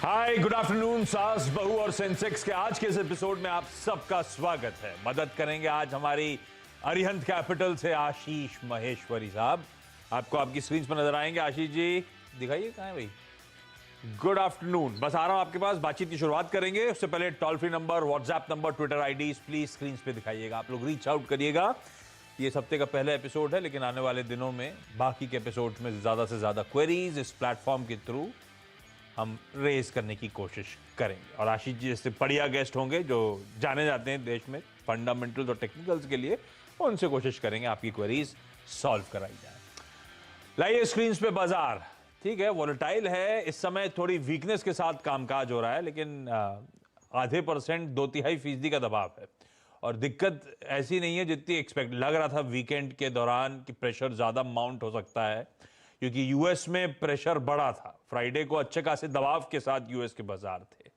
हाय, good afternoon. सास बहू और सेंसेक्स के आज के इस एपिसोड में आप सबका स्वागत है। मदद करेंगे आज हमारी अरिहंत कैपिटल से आशीष महेश्वरी साहब। आपको आपकी स्क्रीन पर नजर आएंगे। आशीष जी दिखाइए, कहां है भाई? Good afternoon. बस आ रहा हूं आपके पास, बातचीत की शुरुआत करेंगे। उससे पहले toll free number, WhatsApp number, Twitter IDs please screen पे दिखाइएगा। आप लोग रीच आउट करिएगा। ये इस हफ्ते का पहला एपिसोड है, लेकिन आने वाले दिनों में बाकी के एपिसोड्स में ज्यादा से ज्यादा क्वेरीज इस प्लेटफॉर्म के थ्रू हम रेज करने की कोशिश करेंगे। और आशीष जी जैसे बढ़िया गेस्ट होंगे जो जाने जाते हैं देश में फंडामेंटल्स और टेक्निकल्स के लिए, उनसे कोशिश करेंगे आपकी क्वेरीज सॉल्व कराई जाए। लाइए स्क्रीन पे बाजार। ठीक है, वॉलेटाइल है इस समय, थोड़ी वीकनेस के साथ कामकाज हो रहा है, लेकिन आधे परसेंट 2.5% का दबाव है। और दिक्कत ऐसी नहीं है जितनी एक्सपेक्ट लग रहा था वीकेंड के दौरान कि प्रेशर ज्यादा माउंट हो सकता है, क्योंकि यूएस में प्रेशर बढ़ा था। फ्राइडे को अच्छे खासे दबाव के साथ यूएस के बाजार थे,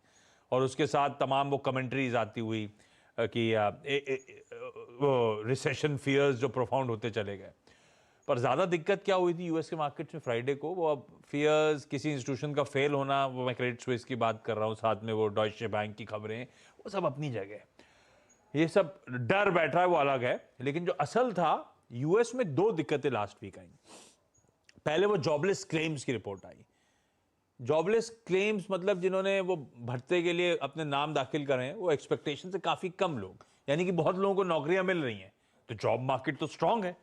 और उसके साथ तमाम वो कमेंट्रीज आती हुई कि वो रिसेशन फियर्स जो प्रोफाउंड होते चले गए। पर ज्यादा दिक्कत क्या हुई थी यूएस के मार्केट में फ्राइडे को? वो अब फियर्स, किसी इंस्टीट्यूशन का फेल होना, वो मैं क्रेडिट स्विस की बात कर रहा हूँ, साथ में वो डॉइचे बैंक की खबरें, वो सब अपनी जगह। ये सब डर बैठ रहा है, वो अलग है। लेकिन जो असल था, यूएस में दो दिक्कतें लास्ट वीक आई। पहले वो जॉबलेस क्लेम्स की रिपोर्ट आई। जॉबलेस क्लेम्स मतलब जिन्होंने वो भत्ते के लिए अपने नाम दाखिल करे हैं, वो एक्सपेक्टेशन से काफी कम लोग, यानी कि बहुत लोगों को नौकरियां मिल रही हैं, तो जॉब मार्केट तो स्ट्रांग है।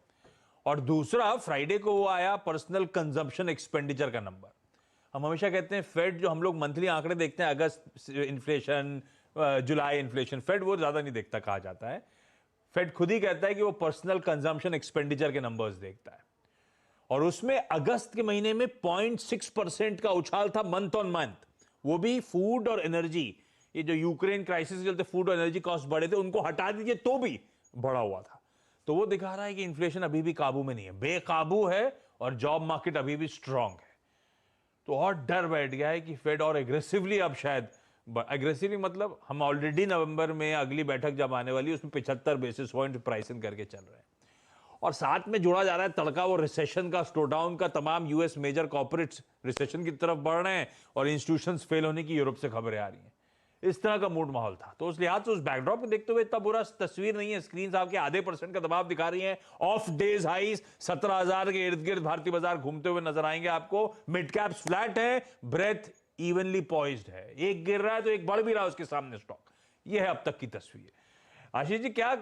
और दूसरा, फ्राइडे को वो आया पर्सनल कंजम्पशन एक्सपेंडिचर का नंबर। हम हमेशा कहते हैं फेड, जो हम लोग मंथली आंकड़े देखते हैं, अगस्त इन्फ्लेशन, जुलाई इन्फ्लेशन, फेड वो ज्यादा नहीं देखता कहा जाता है। फेड खुद ही कहता है कि वो पर्सनल कंजम्पशन एक्सपेंडिचर के नंबर्स देखता है। और उसमें अगस्त के महीने में 0.6% का उछाल था मंथ ऑन मंथ। वो भी फूड और एनर्जी, ये जो यूक्रेन क्राइसिस के चलते फूड और एनर्जी कॉस्ट बढ़े थे, उनको हटा दीजिए तो भी बढ़ा हुआ था। तो वो दिखा रहा है कि इन्फ्लेशन अभी भी काबू में नहीं है, बेकाबू है, और जॉब मार्केट अभी भी स्ट्रांग है। तो और डर बैठ गया है कि फेड और एग्रेसिवली, अब शायद एग्रेसिवली मतलब हम ऑलरेडी नवंबर में अगली बैठक जब आने वाली है उसमें 75 बेसिस पॉइंट प्राइसिंग करके चल रहे हैं। और साथ में जोड़ा जा रहा है तड़का वो रिसेशन का, स्लो डाउन का। तमाम यूएस मेजर कॉर्पोरेट्स रिसेशन की तरफ बढ़ रहे हैं, और इंस्टीट्यूशंस फेल होने की यूरोप से खबरें आ रही हैं। इस तरह का मूड माहौल था। तो उस लिहाज से, उस बैकड्रॉप में देखते हुए इतना बुरा तस्वीर नहीं है। स्क्रीन आपके आधे % का दबाव दिखा रही है। ऑफ डेज हाइज 17,000 के इर्द गिर्द भारतीय बाजार घूमते हुए नजर आएंगे आपको। मिड कैप्स फ्लैट है, ब्रेथ इवनली पॉइज्ड है। एक गिर रहा है तो एक बढ़ भी रहा है उसके सामने स्टॉक। यह है अब तक की तस्वीर। आशीष जी, क्या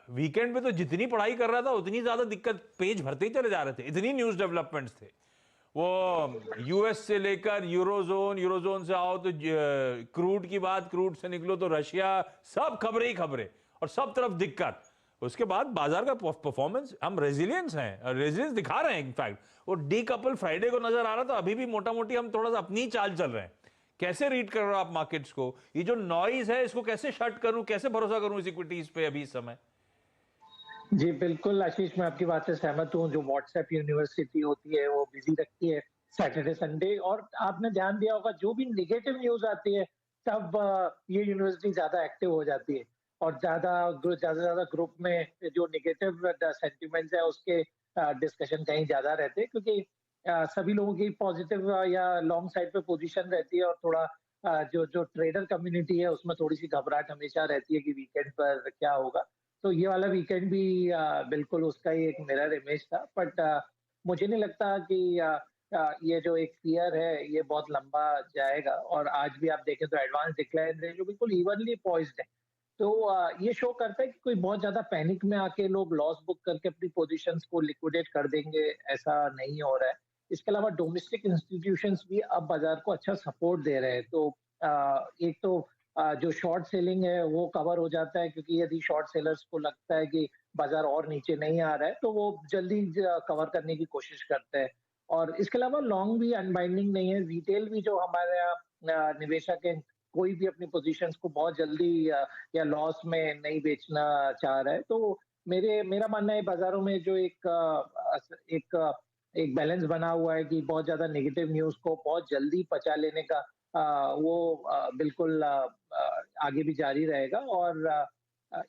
वीकेंड में तो जितनी पढ़ाई कर रहा था उतनी ज्यादा दिक्कत, पेज भरते ही चले जा रहे थे, इतनी न्यूज डेवलपमेंट्स थे। वो यूएस से लेकर यूरोजोन, यूरोजोन से आओ तो क्रूड की बात, क्रूड से निकलो तो रशिया, सब खबरें ही खबरें, और सब तरफ दिक्कत। उसके बाद बाजार का परफॉर्मेंस, हम रेजिलियंस हैं, रेजिलियंस दिखा रहे हैं। इनफैक्ट वो डीकपल फ्राइडे को नजर आ रहा था, अभी भी मोटा मोटी हम थोड़ा सा अपनी चाल चल रहे हैं। कैसे रीड कर रहे हो आप मार्केट्स को? ये जो नॉइज है, इसको कैसे शट करूं, कैसे भरोसा करूं इस इक्विटीज पे अभी इस समय? जी, बिल्कुल आशीष, मैं आपकी बात से सहमत हूँ। जो व्हाट्सएप यूनिवर्सिटी होती है वो बिजी रखती है सैटरडे संडे, और आपने ध्यान दिया होगा जो भी नेगेटिव न्यूज आती है तब ये यूनिवर्सिटी ज्यादा एक्टिव हो जाती है, और ज्यादा ग्रुप में जो नेगेटिव सेंटिमेंट्स है उसके डिस्कशन कहीं ज्यादा रहते हैं, क्योंकि सभी लोगों की पॉजिटिव या लॉन्ग साइड पे पोजीशन रहती है, और थोड़ा जो जो ट्रेडर कम्युनिटी है उसमें थोड़ी सी घबराहट हमेशा रहती है कि वीकेंड पर क्या होगा। तो ये वाला वीकेंड भी बिल्कुल उसका ही एक मिरर इमेज था। बट मुझे नहीं लगता कि ये जो एक फियर है ये बहुत लंबा जाएगा, और आज भी आप देखें तो एडवांस डिक्लाइन रेंज जो बिल्कुल इवनली पॉइज्ड है। तो ये शो करता है कि कोई बहुत ज्यादा पैनिक में आके लोग लॉस बुक करके अपनी पोजीशंस को लिक्विडेट कर देंगे, ऐसा नहीं हो रहा है। इसके अलावा डोमेस्टिक इंस्टीट्यूशंस भी अब बाजार को अच्छा सपोर्ट दे रहे हैं। तो एक तो जो शॉर्ट सेलिंग है वो कवर हो जाता है, क्योंकि यदि शॉर्ट सेलर्स को लगता है कि बाजार और नीचे नहीं आ रहा है तो वो जल्दी कवर करने की कोशिश करते हैं। और इसके अलावा लॉन्ग भी अनबाइंडिंग नहीं है। रिटेल भी जो हमारे यहाँ निवेशक हैं, कोई भी अपनी पोजीशंस को बहुत जल्दी या लॉस में नहीं बेचना चाह रहा है। तो मेरा मानना है बाजारों में जो एक बैलेंस बना हुआ है कि बहुत ज्यादा नेगेटिव न्यूज को बहुत जल्दी पचा लेने का वो बिल्कुल आगे भी जारी रहेगा। और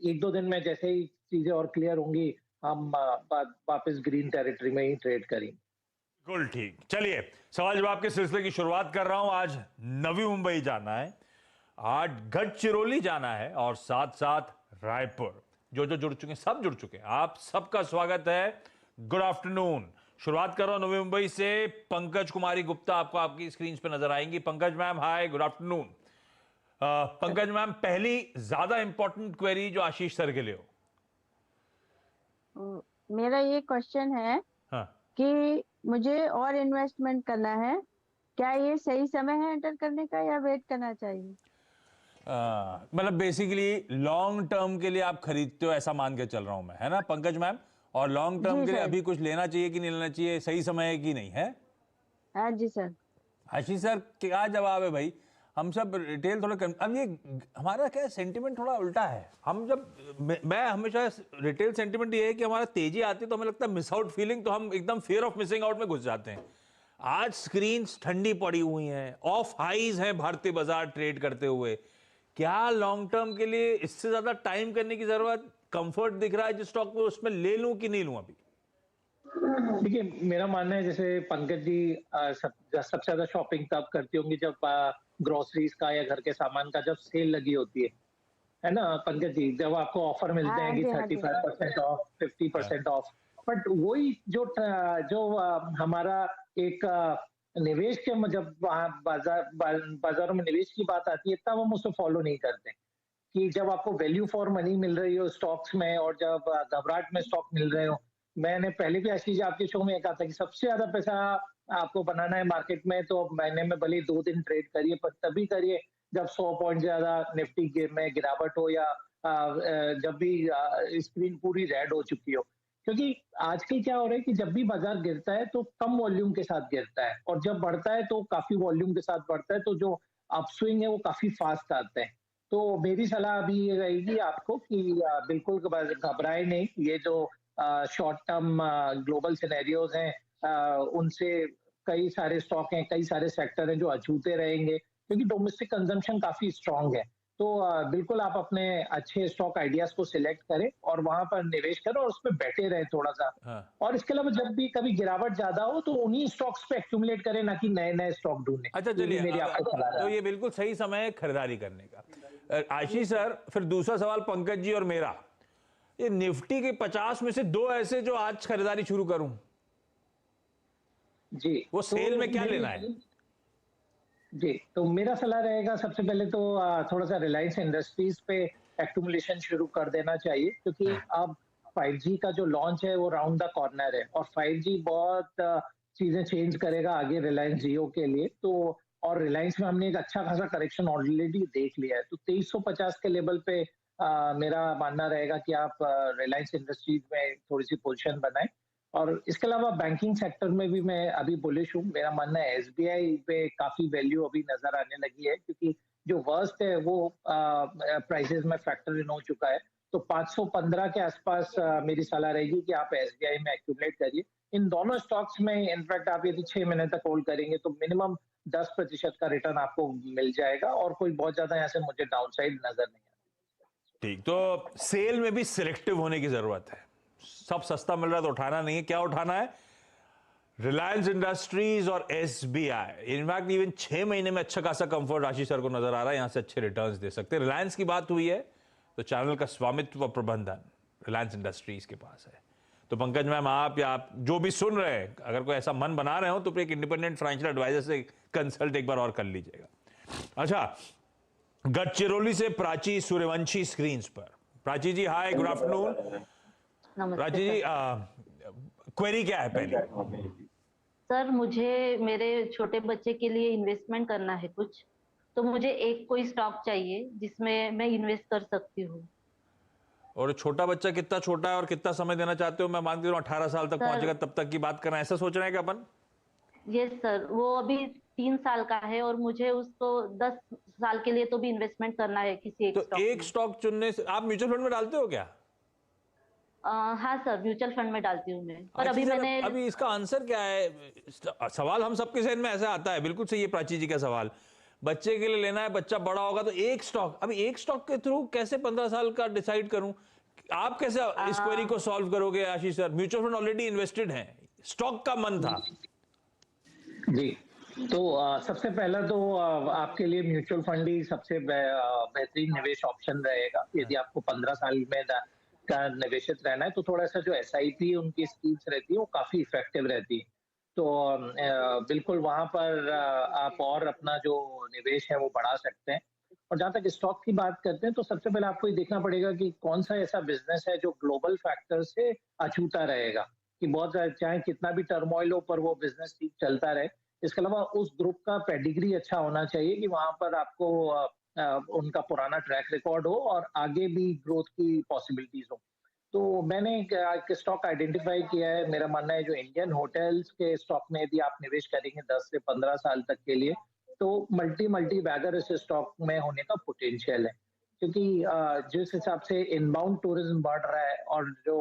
1-2 दिन में जैसे ही चीजें और क्लियर होंगी हम वापस ग्रीन टेरिटरी में ही ट्रेड करेंगे। बिल्कुल ठीक। चलिए सवाल जवाब के सिलसिले की शुरुआत कर रहा हूं। आज नवी मुंबई जाना है, आज गढ़चिरौली जाना है और साथ साथ रायपुर। जो जो जुड़ चुके हैं सब जुड़ चुके हैं, आप सबका स्वागत है। Good afternoon. शुरुआत कर रहा हूं नवी मुंबई से। पंकज कुमारी गुप्ता आपको आपकी स्क्रीन पे नजर आएंगी। Pankaj ma'am hi, good afternoon. Pankaj ma'am, पहली ज्यादा इंपॉर्टेंट क्वेरी जो आशीष सर के लिए हो। मेरा ये क्वेश्चन है हाँ, कि मुझे और इन्वेस्टमेंट करना है, क्या ये सही समय है एंटर करने का या वेट करना चाहिए? मतलब बेसिकली लॉन्ग टर्म के लिए आप खरीदते हो ऐसा मान के चल रहा हूं मैं, है ना पंकज मैम? और लॉन्ग टर्म जी के लिए सर। अभी कुछ लेना चाहिए कि नहीं लेना चाहिए, सही समय है कि नहीं है? हाँ जी सर। आशीष सर क्या जवाब है भाई? हम सब रिटेल अब ये हमारा क्या सेंटिमेंट थोड़ा उल्टा है। हम जब मैं हमेशा रिटेल सेंटिमेंट ये है कि हमारा तेजी आती है तो हमें लगता है मिस आउट फीलिंग, तो हम एकदम फियर ऑफ मिसिंग आउट में घुस जाते हैं। आज स्क्रीन्स ठंडी पड़ी हुई हैं, ऑफ हाईज हैं भारतीय बाजार ट्रेड करते हुए। क्या लॉन्ग टर्म के लिए इससे ज्यादा टाइम करने की जरूरत, कंफर्ट दिख रहा है जिस स्टॉक को, उसमें ले लूं कि नहीं लूं अभी? देखिए, मेरा मानना है जैसे पंकज जी सबसे ज्यादा शॉपिंग तब करती होंगी जब ग्रोसरीज का या घर के सामान का जब सेल लगी होती है ना पंकज जी? जब आपको ऑफर मिलते हैं कि हाँ जी। 35% ऑफ, 50% ऑफ। बट वही जो हमारा एक निवेश के जब बाजारों में निवेश की बात आती है तब हम उसे फॉलो नहीं करते। कि जब आपको वैल्यू फॉर मनी मिल रही हो स्टॉक्स में और जब घबराहट में स्टॉक मिल रहे हो। मैंने पहले भी आशीष जी आपके शो में कहा था कि सबसे ज्यादा पैसा आपको बनाना है मार्केट में तो महीने में भले 2 दिन ट्रेड करिए, पर तभी करिए जब 100 पॉइंट ज्यादा निफ्टी में गिरावट हो या जब भी स्क्रीन पूरी रेड हो चुकी हो। क्योंकि आजकल क्या हो रहा है कि जब भी बाजार गिरता है तो कम वॉल्यूम के साथ गिरता है और जब बढ़ता है तो काफी वॉल्यूम के साथ बढ़ता है, तो जो अपस्विंग है वो काफी फास्ट आता है। तो मेरी सलाह अभी ये रहेगी आपको कि बिल्कुल घबराए नहीं। ये जो शॉर्ट टर्म ग्लोबल सिनेरियोज हैं उनसे कई सारे स्टॉक हैं, कई सारे सेक्टर हैं जो अछूते रहेंगे क्योंकि डोमेस्टिक कंजम्पशन काफी स्ट्रांग है। तो बिल्कुल आप अपने अच्छे स्टॉक आइडियाज को सिलेक्ट करें और वहां पर निवेश करें और उसमें बैठे रहे थोड़ा सा। हाँ। और इसके अलावा जब भी कभी गिरावट ज्यादा हो तो उन्हीं स्टॉक्स पे एक्यूमुलेट करें, ना कि नए नए स्टॉक ढूंढें। अच्छा ये भी चलिए, मेरी आपको सलाह तो है। ये बिल्कुल सही समय है खरीदारी करने का। आशीष सर, फिर दूसरा सवाल पंकज जी और मेरा, ये निफ्टी के 50 में से 2 ऐसे जो आज खरीदारी शुरू करूं, जी वो सेल तो में क्या लेना है? जी, तो मेरा सलाह रहेगा सबसे पहले तो थोड़ा सा रिलायंस इंडस्ट्रीज पे एक्यूमुलेशन शुरू कर देना चाहिए क्योंकि अब 5G का जो लॉन्च है वो राउंड द कॉर्नर है और 5G बहुत चीजें चेंज करेगा आगे रिलायंस जियो के लिए। तो और रिलायंस में हमने एक अच्छा खासा करेक्शन ऑलरेडी देख लिया है, तो 2350 के लेवल पे मेरा मानना रहेगा कि आप रिलायंस इंडस्ट्रीज में थोड़ी सी पोजीशन बनाएं। और इसके अलावा बैंकिंग सेक्टर में भी मैं अभी बुलिश हूँ। मेरा मानना है एसबीआई पे काफी वैल्यू अभी नजर आने लगी है क्योंकि जो वर्स्ट है वो प्राइसेस में फैक्टर इन हो चुका है। तो 515 के आसपास मेरी सलाह रहेगी कि आप एसबीआई में एक्यूमुलेट करिए। इन दोनों स्टॉक्स में इनफैक्ट आप यदि 6 महीने तक होल्ड करेंगे तो मिनिमम 10% का रिटर्न आपको मिल जाएगा और कोई बहुत ज्यादा यहाँ से मुझे डाउनसाइड नजर नहीं आता। ठीक, तो सेल में भी सिलेक्टिव होने की जरूरत है। सब सस्ता मिल रहा है तो उठाना नहीं है। क्या उठाना है? रिलायंस इंडस्ट्रीज और एसबीआई। इनफैक्ट इवन 6 महीने में अच्छा खासा कंफर्ट आशीष सर को नजर आ रहा है, यहां से अच्छे रिटर्न्स दे सकते हैं। रिलायंस की बात हुई है तो चैनल का स्वामित्व व प्रबंधन रिलायंस इंडस्ट्रीज के पास है। तो पंकज मैम, आप या आप जो भी सुन रहे हैं, अगर कोई ऐसा मन बना रहे हो तो एक इंडिपेंडेंट फाइनेंशियल एडवाइजर से कंसल्ट एक बार और कर लीजिएगा। अच्छा, गढ़चिरौली से प्राची सूर्यवंशी स्क्रीन पर। प्राची जी हाय, गुड आफ्टरनून। प्राची जी, क्वेरी क्या है पहली? सर, मुझे मेरे छोटे बच्चे के लिए इन्वेस्टमेंट करना है कुछ, तो मुझे एक कोई स्टॉक चाहिए जिसमें मैं इन्वेस्ट कर सकती हूँ। और छोटा बच्चा कितना छोटा है और कितना समय देना चाहते हो? मैं मानती हूँ 18 साल तक पहुंचेगा तब तक की बात करना, ऐसा सोच रहे हैं क्या अपन? यस सर, वो अभी 3 साल का है और मुझे उसको 10 साल के लिए तो भी इन्वेस्टमेंट करना है किसी एक तो स्टॉक एक में। स्टॉक चुनने से आप म्यूचुअल फंड में डालते हो क्या? हाँ सर, म्यूचुअल फंड में डालती हूँ मैं, पर अभी अच्छा, मैंने अभी इसका आंसर क्या है? सवाल हम सबके जहन में ऐसा आता है, बिल्कुल सही है प्राची जी का सवाल। बच्चे के लिए लेना है, बच्चा बड़ा होगा तो एक स्टॉक, अभी एक स्टॉक के थ्रू कैसे 15 साल का डिसाइड करूं? आप कैसे इस क्वेरी को सॉल्व करोगे Ashish sir? Mutual fund already invested है, स्टॉक का मन था। जी। तो सबसे पहला तो आपके लिए म्यूचुअल फंड ही सबसे बेहतरीन निवेश ऑप्शन रहेगा। यदि आपको 15 साल में का निवेशित रहना है, तो थोड़ा-सा जो एसआईपी उनकी स्कीम्स रहती है, वो काफ़ी इफ़ेक्टिव रहती है। तो बिल्कुल वहाँ पर आप और अपना जो निवेश है, वो बढ़ा सकते हैं। और जहाँ तक स्टॉक की बात करते हैं, तो सबसे पहले आपको ये देखना पड़ेगा कि कौन-सा ऐसा बिज़नेस है, जो ग्लोबल फैक्टर से अछूता रहेगा, कि बहुत चाहे कितना भी टर्मॉइल हो, पर वो बिज़नेस ठीक चलता रहे। इसके अलावा उस ग्रुप का पेडिग्री अच्छा होना चाहिए कि वहाँ पर आपको उनका पुराना ट्रैक रिकॉर्ड हो और आगे भी ग्रोथ की पॉसिबिलिटीज़ हो। तो मैंने एक स्टॉक आइडेंटिफाई किया है, मेरा मानना है जो इंडियन होटल्स के स्टॉक में यदि आप निवेश करेंगे 10 से 15 साल तक के लिए, तो मल्टी बैगर इस स्टॉक में होने का पोटेंशियल है। क्योंकि जिस हिसाब से इनबाउंड टूरिज्म बढ़ रहा है और जो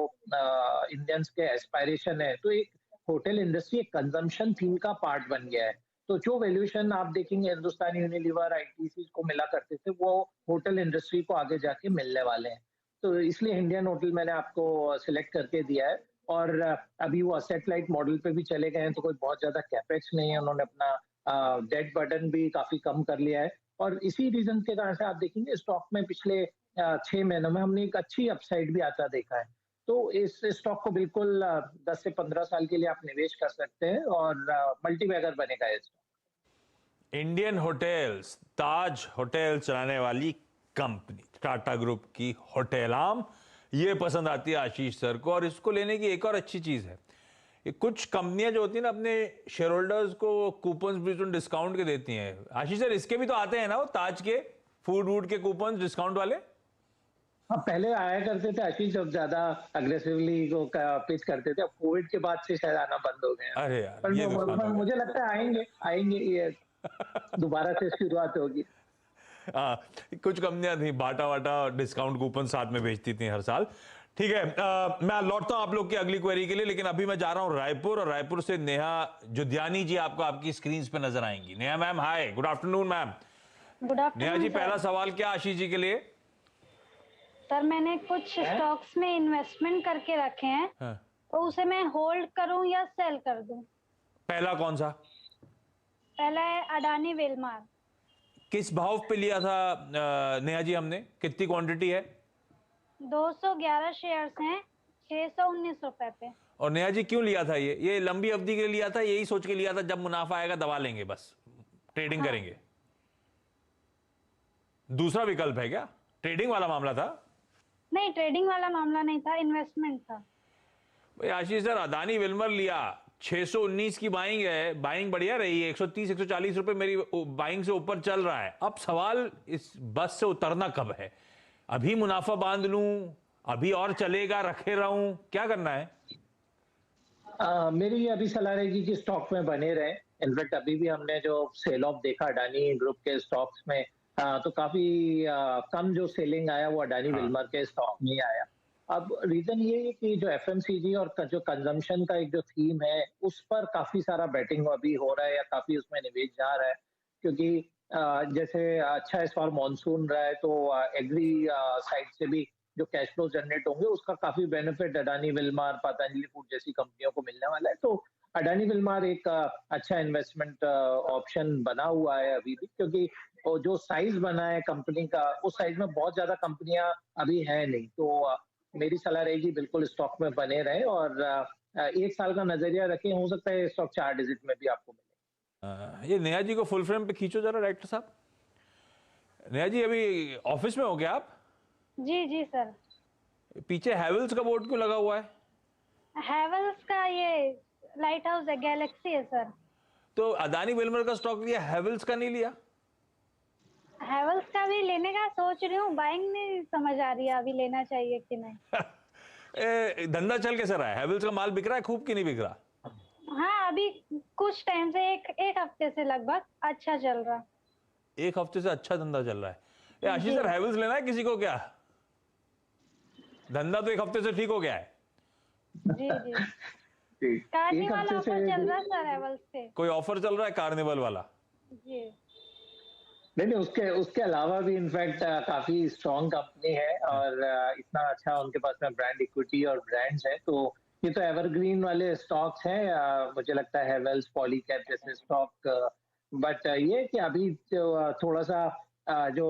इंडियंस के एस्पायरेशन है, तो एक होटल इंडस्ट्री एक कंजम्पशन थीम का पार्ट बन गया है। तो जो वैल्यूएशन आप देखेंगे हिंदुस्तान यूनिलीवर, आईटीसी को मिला करते थे, वो होटल इंडस्ट्री को आगे जाके मिलने वाले हैं। तो इसलिए इंडियन होटल मैंने आपको सिलेक्ट करके दिया है। और अभी वो असेट लाइट मॉडल पे भी चले गए हैं, तो कोई बहुत ज्यादा कैपेक्स नहीं है, उन्होंने अपना डेट बर्डन भी काफी कम कर लिया है। और इसी रीजन के कारण से आप देखेंगे स्टॉक में पिछले 6 महीनों में हमने एक अच्छी अपसाइड भी आता देखा है। तो इस स्टॉक को बिल्कुल 10 से 15 साल के लिए आप निवेश कर सकते हैं और मल्टी बैगर बनेगा ये स्टॉक। इंडियन होटल्स, ताज होटल चलाने वाली कंपनी टाटा ग्रुप की होटेलाम, ये पसंद आती है आशीष सर को। और इसको लेने की एक और अच्छी चीज है, ये कुछ कंपनियां जो होती है ना, अपने शेयर होल्डर्स को कूपन्स भी डिस्काउंट के देती हैं। आशीष सर, इसके भी तो आते हैं ना वो ताज के फूड वूड के कूपन डिस्काउंट वाले? हाँ, पहले आया करते थे आशीष, जब ज्यादा अग्रेसिवली वो पिच करते थे। अब कोविड के बाद से शायद आना बंद हो गए हैं। अरे यार, पर ये नुकसान हो मुझे गया। लगता है आएंगे आएंगे ये दोबारा से शुरुआत होगी। हाँ, कुछ कंपनियां थी बाटा वाटा डिस्काउंट कूपन साथ में बेचती थी हर साल। ठीक है, मैं लौटता हूं आप लोग की अगली क्वेरी के लिए, लेकिन अभी मैं जा रहा हूं रायपुर, और रायपुर से नेहा जुद्यानी जी आपको आपकी स्क्रीन पे नजर आएंगी। Neha ma'am, hi, good afternoon ma'am. Good Neha ji, afternoon पहला सर। सवाल क्या आशीष जी के लिए? सर, मैंने कुछ स्टॉक्स में इन्वेस्टमेंट करके रखे हैं, हाँ। तो उसे मैं होल्ड करूं या सेल कर दूं? पहला कौन सा? पहला है अडानी वेलमार। किस भाव पे लिया था नेहा जी हमने? कितनी क्वांटिटी है? 211 शेयर्स हैं, 619 रुपए पे। और नेहा जी क्यों लिया था ये लंबी अवधि के लिए लिया था? यही सोच के लिया था जब मुनाफा आएगा दबा लेंगे, बस ट्रेडिंग करेंगे? दूसरा विकल्प है क्या? ट्रेडिंग वाला मामला था? नहीं, ट्रेडिंग वाला मामला नहीं था, इन्वेस्टमेंट था। भाई आशीष सर, अदानी विल्मर लिया, 619 की बाइंग है, बाइंग बढ़िया रही है, 130 140 रुपए मेरी बाइंग से ऊपर चल रहा है। अब सवाल इस बस से उतरना कब है? अभी मुनाफा बांध लूं, अभी और चलेगा, रखे रहूं, क्या करना है? मेरी अभी सलाह रहेगी कि स्टॉक में बने रहे। इनफैक्ट अभी भी हमने जो सेल ऑफ देखा अडानी ग्रुप के स्टॉक्स में, तो काफी कम जो सेलिंग आया वो अडानी विल्मर के स्टॉक में आया। अब रीजन ये है कि जो एफएमसीजी और जो कंजम्पशन का एक जो थीम है, उस पर काफी सारा बेटिंग अभी हो रहा है या काफी उसमें निवेश जा रहा है। क्योंकि जैसे अच्छा इस बार मानसून रहा है, तो एग्री साइड से भी जो कैश फ्लो जनरेट होंगे उसका काफी benefit Adani Wilmar, Patanjali food जैसी कंपनियों को मिलने वाला है। तो अडानी विल्मार एक अच्छा इन्वेस्टमेंट ऑप्शन बना हुआ है अभी भी, क्योंकि वो जो साइज बना है कंपनी का, उस साइज में बहुत ज्यादा कंपनियां अभी है नहीं। तो मेरी सलाह रहेगी बिल्कुल स्टॉक में बने रहे और 1 साल का नजरिया रखें। हो सकता है स्टॉक 4 डिजिट में भी आपको मिले। ये नेहा जी को फुल फ्रेम पे खींचो जरा डायरेक्टर साहब। नेहा जी, अभी ऑफिस में हो क्या आप? जी जी सर। पीछे हैवेल्स का बोर्ड क्यों लगा हुआ है? हैवेल्स का ये लाइट हाउस है, गैलेक्सी है सर। तो अदानी विल्मर का स्टॉक लिया, हैवेल्स का नहीं लिया? हैवेल्स का भी लेने का सोच रही हूँ, बाइंग नहीं समझ आ रही है अभी लेना चाहिए कि नहीं। धंधा चल कैसा रहा है? हैवेल्स का माल बिक रहा है खूब कि नहीं बिक रहा? हाँ, अभी कुछ टाइम से एक हफ्ते से लगभग अच्छा चल रहा। एक हफ्ते से अच्छा धंधा चल रहा है। आशीष सर, हैवेल्स लेना है किसी को क्या? धंधा तो एक हफ्ते से ठीक हो गया है। जी जी। कार्निवल ऑफर चल रहा है सर हैवेल्स पे। कोई ऑफर चल रहा है कार्निवल वाला? जी। नहीं, उसके अलावा भी इनफैक्ट काफी स्ट्रॉन्ग कंपनी है और इतना अच्छा उनके पास में ब्रांड इक्विटी और ब्रांड्स है। तो ये तो एवरग्रीन वाले स्टॉक्स हैं, मुझे लगता है हेवेल्स, पॉलीकैब जैसे स्टॉक। बट ये कि अभी जो थोड़ा सा जो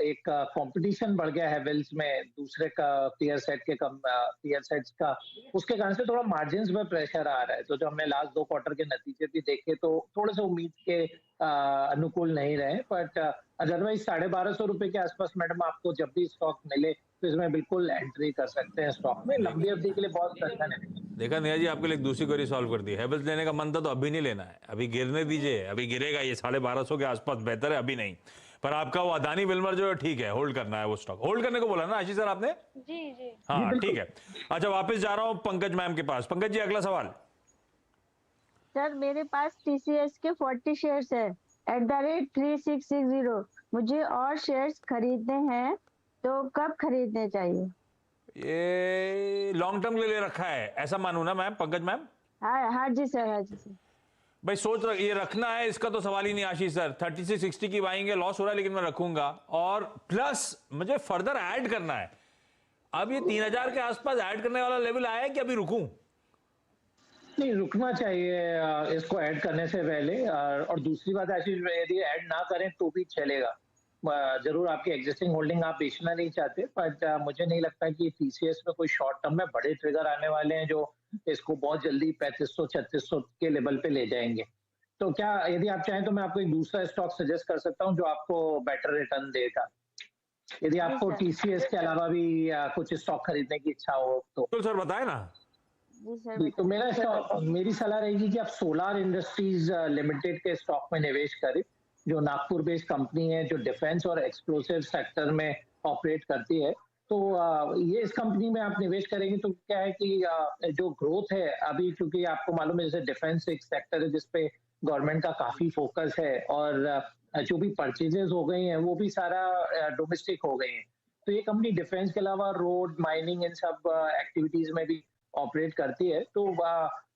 एक कंपटीशन बढ़ गया है हेवेल्स में दूसरे का पीयर सेट के कम पीयर सेट्स का, उसके कारण से थोड़ा मार्जिन्स में प्रेशर आ रहा है। तो जो हमने लास्ट 2 क्वार्टर के नतीजे भी देखे तो थोड़े से उम्मीद के अनुकूल नहीं रहे। बट अदरवाइज 1250 रुपए के आसपास मैडम आपको जब भी स्टॉक मिले तो इसमें बिल्कुल एंट्री कर सकते हैं। स्टॉक में लंबी अवधि के लिए बहुत अच्छा है। देखा नेहा जी, आपके लिए एक दूसरी क्वेरी सॉल्व कर दी। हेवेल्स लेने का मन था तो अभी नहीं लेना है, अभी गिरने दीजिए, अभी गिरेगा ये 1250 के आसपास बेहतर है, अभी नहीं। पर आपका वो अदानी विल्मर जो है ठीक है, होल्ड करना है वो स्टॉक। होल्ड करने को बोला ना आशीष सर आपने? जी जी हाँ ठीक है। अच्छा वापस जा रहा हूँ पंकज मैम के पास। पंकज जी अगला सवाल। सर मेरे पास TCS के 40 शेयर्स है @3660। मुझे और शेयर्स खरीदने हैं तो कब खरीदने चाहिए? ये लॉन्ग टर्म के लिए रखा है ऐसा मानू ना मैम, पंकज मैम? हाँ जी सर, हाँ जी सर। भाई ये रखना है, इसका तो सवाल ही नहीं आशीष सर। 3660 की बाइंग है, लॉस हो रहा है लेकिन मैं रखूंगा, और प्लस मुझे फर्दर ऐड करना है। अब ये 3000 के आसपास ऐड करने वाला लेवल आया है कि अभी रुकूं? नहीं, रुकना चाहिए इसको ऐड करने से पहले। और दूसरी बात आशीष, यदि ऐड ना करें तो भी चलेगा। जरूर आपकी एग्जिस्टिंग होल्डिंग आप बेचना नहीं चाहते, बट मुझे नहीं लगता कि TCS में कोई शॉर्ट टर्म में बड़े ट्रिगर आने वाले हैं जो इसको बहुत जल्दी 3500-3600 के लेवल पे ले जाएंगे। तो क्या यदि आप चाहें तो मैं आपको एक दूसरा स्टॉक सजेस्ट कर सकता हूं जो आपको बेटर रिटर्न देगा, यदि आपको TCS के अलावा भी कुछ स्टॉक खरीदने की इच्छा हो तो सर बताए ना। जी सर। तो मेरी सलाह रहेगी कि आप सोलार इंडस्ट्रीज लिमिटेड के स्टॉक में निवेश करें, जो नागपुर बेस्ड कंपनी है, जो डिफेंस और एक्सप्लोसिव सेक्टर में ऑपरेट करती है। तो ये इस कंपनी में आप निवेश करेंगे तो क्या है कि जो ग्रोथ है अभी, क्योंकि आपको मालूम है जैसे डिफेंस एक सेक्टर है जिसपे गवर्नमेंट का काफी फोकस है, और जो भी परचेजेस हो गई हैं वो भी सारा डोमेस्टिक हो गई हैं। तो ये कंपनी डिफेंस के अलावा रोड, माइनिंग, इन सब एक्टिविटीज में भी ऑपरेट करती है। तो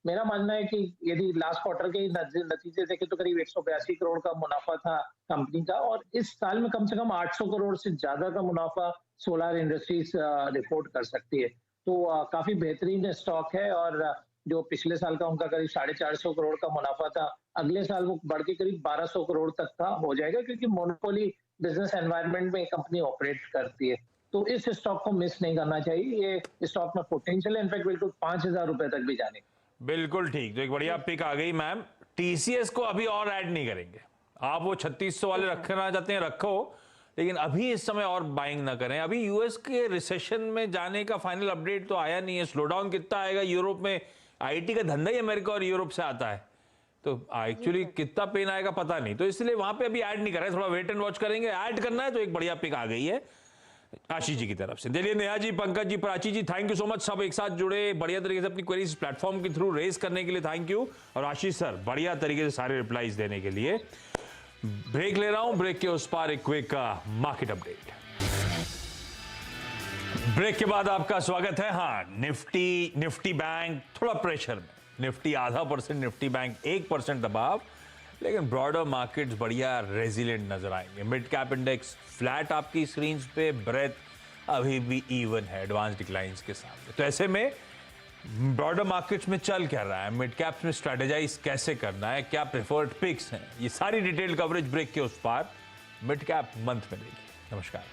मेरा मानना है कि यदि लास्ट क्वार्टर के नतीजे देखें तो करीब 182 करोड़ का मुनाफा था कंपनी का, और इस साल में कम से कम 800 करोड़ से ज्यादा का मुनाफा सोलार इंडस्ट्रीज रिपोर्ट कर सकती है। तो काफी बेहतरीन स्टॉक है, और जो पिछले साल का उनका करीब 450 करोड़ का मुनाफा था, अगले साल वो बढ़ के करीब 1200 करोड़ तक का हो जाएगा, क्योंकि मोनोपोली बिजनेस एनवायरनमेंट में कंपनी ऑपरेट करती है। तो इस स्टॉक को मिस नहीं करना चाहिए। ये स्टॉक में पोटेंशियल है, इनफैक्ट बिल्कुल 5000 रुपए तक भी जाने। बिल्कुल ठीक, तो एक बढ़िया पिक आ गई मैम। TCS को अभी और ऐड नहीं करेंगे। आप वो 3600 वाले रखना चाहते हैं रखो, लेकिन अभी इस समय और बाइंग ना करें। अभी यूएस के रिसेशन में जाने का फाइनल अपडेट तो आया नहीं है। स्लोडाउन कितना आएगा यूरोप में, IT का धंधा ही अमेरिका और यूरोप से आता है, तो एक्चुअली कितना पेन आएगा पता नहीं। तो इसलिए वहां पे अभी ऐड नहीं कर रहे, थोड़ा वेट एंड वॉच करेंगे। ऐड करना है तो एक बढ़िया पिक आ गई है आशीष जी की तरफ से। चलिए नेहा जी, पंकज जी, प्राची जी, थैंक यू सो मच। सब एक साथ जुड़े, बढ़िया तरीके से अपनी क्वेरीज प्लेटफॉर्म के थ्रू रेज करने के लिए थैंक यू। और आशीष सर बढ़िया तरीके से सारे रिप्लाईज देने के लिए। ब्रेक ले रहा हूं, ब्रेक के उस पार एक क्विक मार्केट अपडेट। ब्रेक के बाद आपका स्वागत है। हाँ, निफ्टी बैंक थोड़ा प्रेशर में, निफ्टी 0.5%, निफ्टी बैंक 1% दबाव, लेकिन ब्रॉडर मार्केट्स बढ़िया रेजिलिएंट नजर आएंगे। मिड कैप इंडेक्स फ्लैट आपकी स्क्रीन पे, ब्रेथ अभी भी इवन है एडवांस डिक्लाइंस के सामने। तो ऐसे में ब्रॉडर मार्केट्स में चल क्या रहा है, मिड कैप्स में स्ट्रेटेजाइज कैसे करना है, क्या प्रेफर्ड पिक्स हैं, ये सारी डिटेल कवरेज ब्रेक के उस पार मिड कैप मंथ में देगी। नमस्कार।